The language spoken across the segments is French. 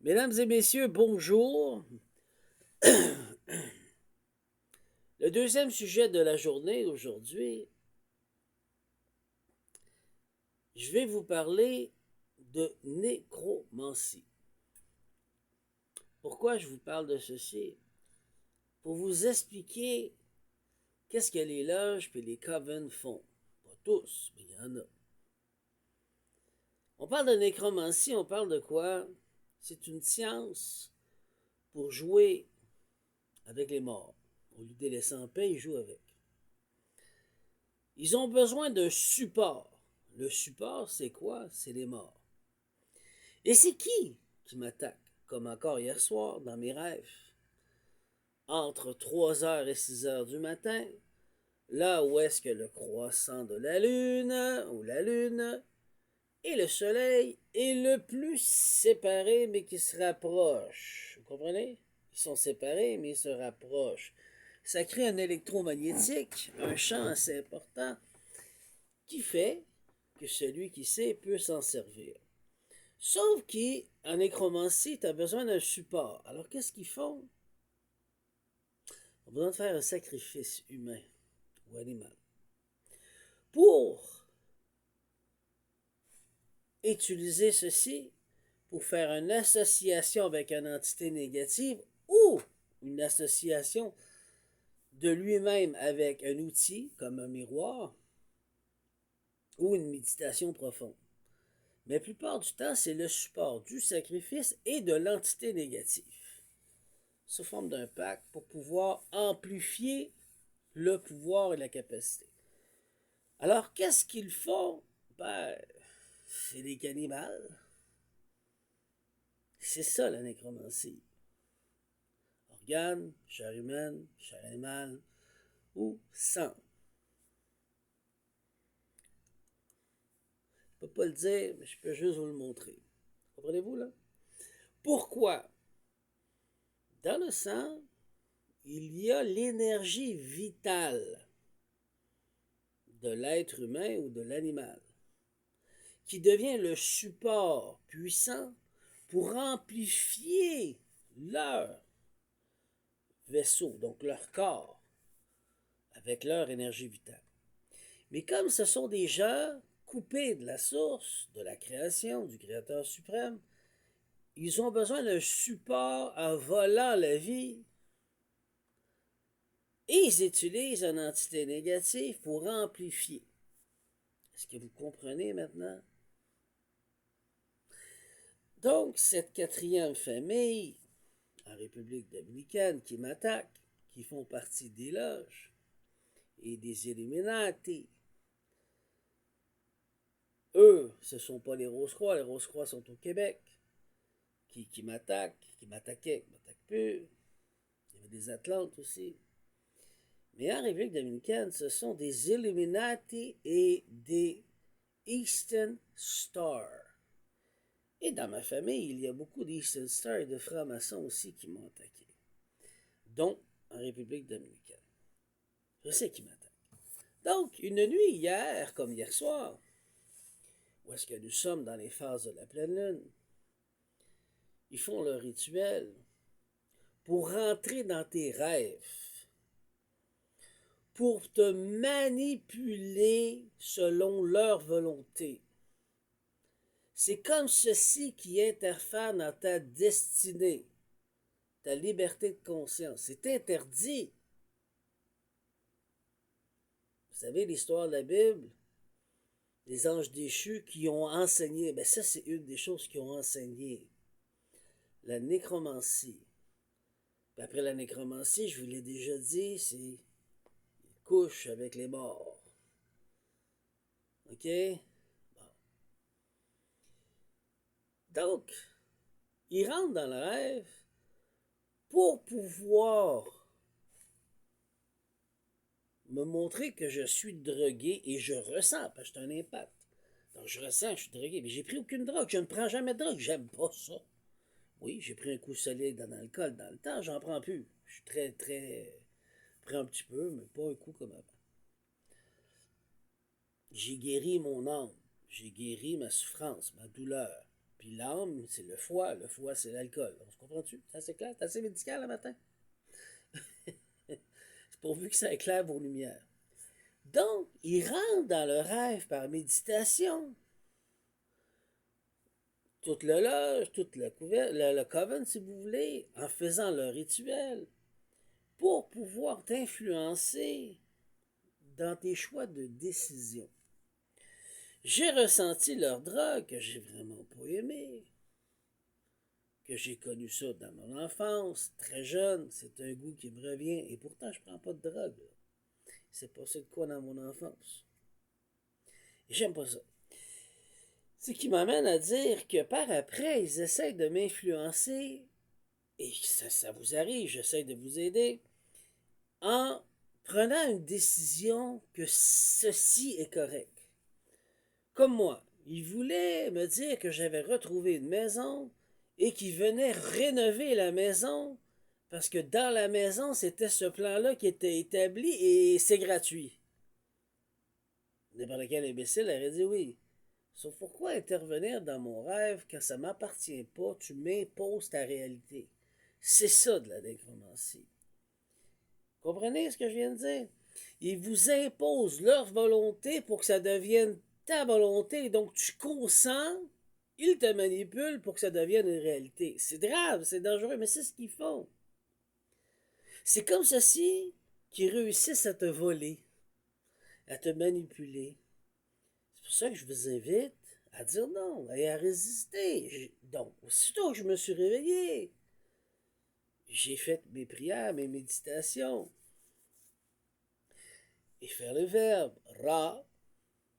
Mesdames et messieurs, bonjour. Le deuxième sujet de la journée aujourd'hui, je vais vous parler de nécromancie. Pourquoi je vous parle de ceci? Pour vous expliquer qu'est-ce que les loges et les covens font. Pas tous, mais il y en a. On parle de nécromancie, on parle de quoi? C'est une science pour jouer avec les morts. Au lieu de les laisser en paix, ils jouent avec. Ils ont besoin d'un support. Le support, c'est quoi? C'est les morts. Et c'est qui m'attaque? Comme encore hier soir, dans mes rêves. Entre 3 heures et 6 heures du matin, là où est-ce que le croissant de la Lune, ou la Lune, et le Soleil est le plus séparé, mais qui se rapprochent. Vous comprenez? Ils sont séparés, mais ils se rapprochent. Ça crée un électromagnétique, un champ assez important, qui fait que celui qui sait peut s'en servir. Sauf qu'en nécromancie, tu as besoin d'un support. Alors, qu'est-ce qu'ils font? On a besoin de faire un sacrifice humain ou animal pour utiliser ceci pour faire une association avec une entité négative ou une association de lui-même avec un outil comme un miroir ou une méditation profonde. Mais la plupart du temps, c'est le support du sacrifice et de l'entité négative sous forme d'un pacte pour pouvoir amplifier le pouvoir et la capacité. Alors, qu'est-ce qu'ils font? Ben, c'est des cannibales. C'est ça la nécromancie. Organes, chair humaine, chair animale ou sang. Je ne peux pas le dire, mais je peux juste vous le montrer. Comprenez-vous là? Pourquoi? Dans le sang, il y a l'énergie vitale de l'être humain ou de l'animal qui devient le support puissant pour amplifier leur vaisseau, donc leur corps, avec leur énergie vitale. Mais comme ce sont des gens coupés de la source, de la création, du Créateur suprême, ils ont besoin d'un support en volant la vie et ils utilisent une entité négative pour amplifier. Est-ce que vous comprenez maintenant? Donc, cette quatrième famille en République dominicaine qui m'attaque, qui font partie des loges et des Illuminati, eux, ce ne sont pas les Rose-Croix. Les Rose-Croix sont au Québec. Qui m'attaquent, qui m'attaquaient, qui m'attaquent plus. Il y avait des Atlantes aussi. Mais en République dominicaine, ce sont des Illuminati et des Eastern Star. Et dans ma famille, il y a beaucoup d'Eastern Star et de francs-maçons aussi qui m'ont attaqué. Dont en République dominicaine. Je sais qui m'attaque. Donc, une nuit hier, comme hier soir, où est-ce que nous sommes dans les phases de la pleine lune, ils font leur rituel pour rentrer dans tes rêves, pour te manipuler selon leur volonté. C'est comme ceci qui interfère dans ta destinée, ta liberté de conscience. C'est interdit. Vous savez l'histoire de la Bible? Les anges déchus qui ont enseigné, ben ça c'est une des choses qu'ils ont enseigné. La nécromancie. Puis après la nécromancie, je vous l'ai déjà dit, c'est couche avec les morts. OK? Bon. Donc, ils rentrent dans le rêve pour pouvoir me montrer que je suis drogué et je ressens, parce que c'est un impact. Donc, je ressens que je suis drogué, mais j'ai pris aucune drogue. Je ne prends jamais de drogue. J'aime pas ça. Oui, j'ai pris un coup solide dans l'alcool dans le temps, j'en prends plus. Je suis très. Je prends un petit peu, mais pas un coup comme avant. J'ai guéri mon âme. J'ai guéri ma souffrance, ma douleur. Puis l'âme, c'est le foie. Le foie, c'est l'alcool. On se comprend-tu? C'est assez clair? C'est assez médical le matin? C'est pourvu que ça éclaire vos lumières. Donc, ils rentrent dans le rêve par méditation. Toute le loge, tout le coven, si vous voulez, en faisant leur rituel, pour pouvoir t'influencer dans tes choix de décision. J'ai ressenti leur drogue que j'ai vraiment pas aimé, que j'ai connu ça dans mon enfance, très jeune, c'est un goût qui me revient, et pourtant je prends pas de drogue. C'est passé de quoi dans mon enfance. Et j'aime pas ça. Ce qui m'amène à dire que par après, ils essayent de m'influencer, et ça vous arrive, j'essaie de vous aider, en prenant une décision que ceci est correct. Comme moi, ils voulaient me dire que j'avais retrouvé une maison et qu'ils venaient rénover la maison parce que dans la maison, c'était ce plan-là qui était établi et c'est gratuit. N'importe quel imbécile aurait dit oui. Sauf pourquoi intervenir dans mon rêve quand ça m'appartient pas, tu m'imposes ta réalité. C'est ça de la nécromancie. Comprenez ce que je viens de dire? Ils vous imposent leur volonté pour que ça devienne ta volonté. Donc tu consens, ils te manipulent pour que ça devienne une réalité. C'est grave, c'est dangereux, mais c'est ce qu'ils font. C'est comme ceci qu'ils réussissent à te voler, à te manipuler. C'est pour ça que je vous invite à dire non et à résister. Donc, aussitôt que je me suis réveillé, j'ai fait mes prières, mes méditations. Et faire le verbe ra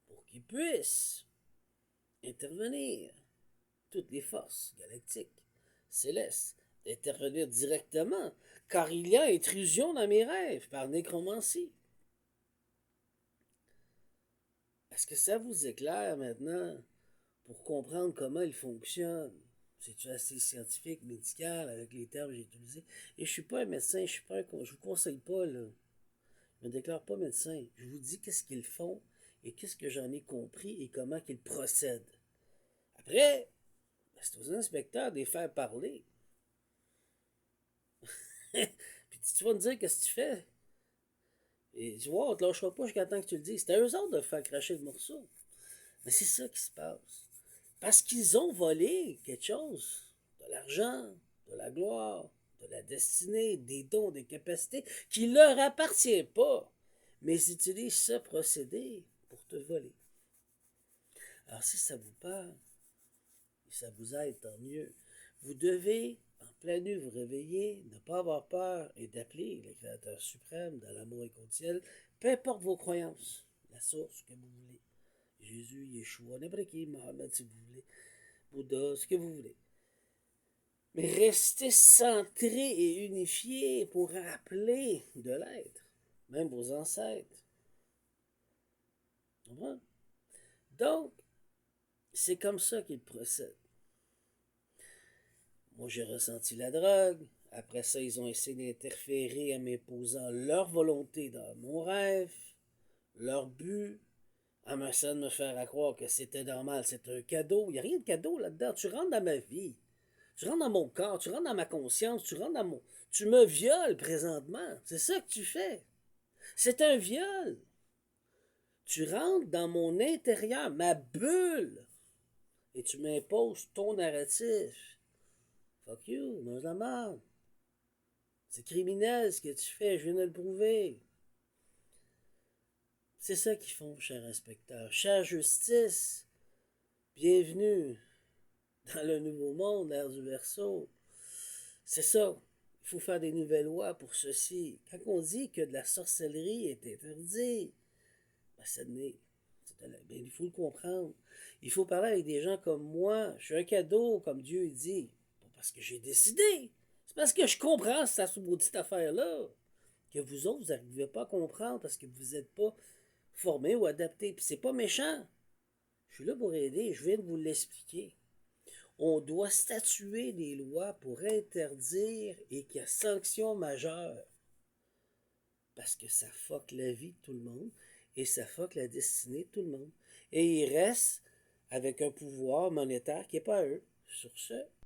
pour qu'il puisse intervenir. Toutes les forces galactiques, célestes, d'intervenir directement, car il y a intrusion dans mes rêves par nécromancie. Est-ce que ça vous éclaire maintenant pour comprendre comment il fonctionne? C'est assez scientifique, médical, avec les termes que j'ai utilisés. Et je suis pas un médecin, je vous conseille pas, là. Je me déclare pas médecin. Je vous dis qu'est-ce qu'ils font et qu'est-ce que j'en ai compris et comment qu'ils procèdent. Après, c'est aux inspecteurs de les faire parler. Puis tu vas me dire qu'est-ce que tu fais. Et tu vois, on te lâchera pas jusqu'à temps que tu le dises. C'est à eux autres de faire cracher le morceau. Mais c'est ça qui se passe. Parce qu'ils ont volé quelque chose. De l'argent, de la gloire, de la destinée, des dons, des capacités qui ne leur appartiennent pas. Mais ils utilisent ce procédé pour te voler. Alors si ça vous parle, et ça vous aide, tant mieux. Vous devez, en pleine nuit, vous réveiller, ne pas avoir peur et d'appeler le Créateur suprême dans l'amour inconditionnel, peu importe vos croyances, la source que vous voulez. Jésus, Yeshua, n'importe qui, Mohamed si vous voulez, Bouddha, ce que vous voulez. Mais restez centré et unifié pour appeler de l'être, même vos ancêtres. Comprends? Donc, c'est comme ça qu'ils procèdent. Moi, j'ai ressenti la drogue. Après ça, ils ont essayé d'interférer en m'imposant leur volonté dans mon rêve, leur but, en essayant de me faire croire que c'était normal, c'était un cadeau. Il n'y a rien de cadeau là-dedans. Tu rentres dans ma vie. Tu rentres dans mon corps, tu rentres dans ma conscience, tu rentres dans mon... Tu me violes présentement. C'est ça que tu fais. C'est un viol. Tu rentres dans mon intérieur, ma bulle, et tu m'imposes ton narratif. Fuck you, mange la merde. C'est criminel ce que tu fais, je viens de le prouver. C'est ça qu'ils font, cher inspecteur. Chère justice, bienvenue dans le nouveau monde, l'ère du Verseau. C'est ça. Il faut faire des nouvelles lois pour ceci. Quand on dit que de la sorcellerie est interdite, ben ça n'est. Ben, il faut le comprendre. Il faut parler avec des gens comme moi. Je suis un cadeau, comme Dieu dit. Pas parce que j'ai décidé. C'est parce que je comprends cette maudite affaire-là. Que vous autres, vous n'arrivez pas à comprendre parce que vous n'êtes pas formés ou adaptés. Puis c'est pas méchant. Je suis là pour aider. Je viens de vous l'expliquer. On doit statuer des lois pour interdire et qu'il y a sanction majeure. Parce que ça fuck la vie de tout le monde et ça fuck la destinée de tout le monde. Et ils restent avec un pouvoir monétaire qui n'est pas à eux. Sur ce,